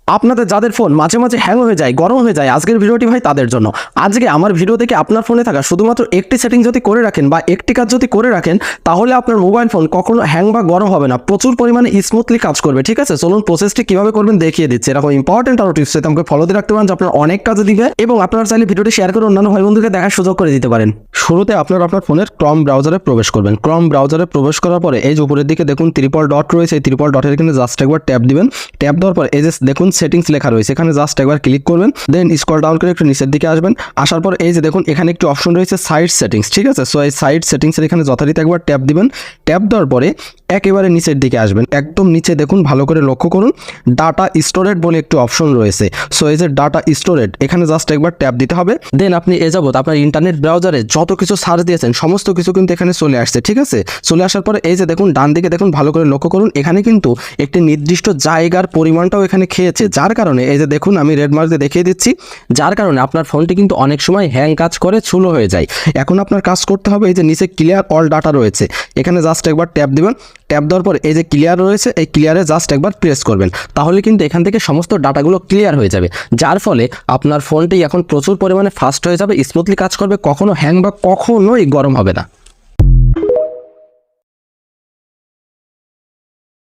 আপনাদের যাদের ফোন মাঝে মাঝে হ্যাং হয়ে যায়, গরম হয়ে যায়, আজকের ভিডিওটি ভাই তাদের জন্য। আজকে আমার ভিডিও থেকে আপনার ফোনে থাকা শুধুমাত্র একটি সেটিং যদি করে রাখেন বা একটি কাজ যদি করে রাখেন, তাহলে আপনার মোবাইল ফোন কখনো হ্যাং বা গরম হবে না, প্রচুর পরিমাণে স্মুথলি কাজ করবে। ঠিক আছে, চলুন প্রসেসটি কিভাবে করবেন দেখিয়ে দিচ্ছি। এরকম ইম্পর্টেন্ট আরো টিপস আমাকে ফলো দিয়ে রাখতে পারেন, যে আপনার অনেক কাজে দিবে এবং আপনারা চাইলে ভিডিওটি শেয়ার করে অন্যান্য ভাই বন্ধুকে দেখার সুযোগ করে দিতে পারেন। শুরুতে আপনার ফোনের ক্রম ব্রাউজারে প্রবেশ করবেন। ক্রম ব্রাউজারে প্রবেশ করার পরে এই যে উপরের দিকে দেখুন ত্রিপল ডট রয়েছে, এই ত্রিপল ডটের এখানে জাস্ট একবার ট্যাপ দিবেন। ট্যাপ দেওয়ার পর এই যে দেখুন সেটিংস লেখা রয়েছে, এখানে জাস্ট একবার ক্লিক করবেন। দেন স্ক্রল ডাউন করে একটু নিচের দিকে আসবেন। আসার পর এই যে দেখুন এখানে একটি অপশন রয়েছে সাইট সেটিংস। ঠিক আছে, সো এই সাইট সেটিংসের এখানে যথারীতি একবার ট্যাপ দিবেন। ট্যাপ দেওয়ার পরে একেবারে নিচের দিকে আসবেন, একদম নিচে দেখুন ভালো করে লক্ষ্য করুন, ডাটা স্টোরেজ বলে একটি অপশন রয়েছে। সো এই যে ডাটা স্টোরেজ, এখানে জাস্ট একবার ট্যাপ দিতে হবে। দেন আপনি এ যাবত আপনার ইন্টারনেট ব্রাউজারে যত কিছু সার্চ দিয়েছেন সমস্ত কিছু কিন্তু এখানে চলে আসছে। ঠিক আছে, চলে আসার পরে এই যে দেখুন ডান দিকে দেখুন ভালো করে লক্ষ্য করুন, এখানে কিন্তু একটি নির্দিষ্ট জায়গার পরিমাণটাও এখানে খেয়েছে, যার কারণে এই যে দেখুন আমি রেড মার্ক দিয়ে দেখিয়ে দিচ্ছি, যার কারণে আপনার ফোনটি কিন্তু অনেক সময় হ্যাং কাজ করে, স্লো হয়ে যায়। এখন আপনার কাজ করতে হবে, এই যে নিচে ক্লিয়ার অল ডাটা রয়েছে, এখানে জাস্ট একবার ট্যাপ দিবেন। ট্যাপ দেওয়ার পর এই যে ক্লিয়ার রয়েছে, এই ক্লিয়ারে জাস্ট একবার প্রেস করবেন, তাহলে কিন্তু এখান থেকে সমস্ত ডাটাগুলো ক্লিয়ার হয়ে যাবে, যার ফলে আপনার ফোনটি এখন প্রচুর পরিমাণে ফাস্ট হয়ে যাবে, স্মুথলি কাজ করবে, কখনো হ্যাং বা কখনোই গরম হবে না।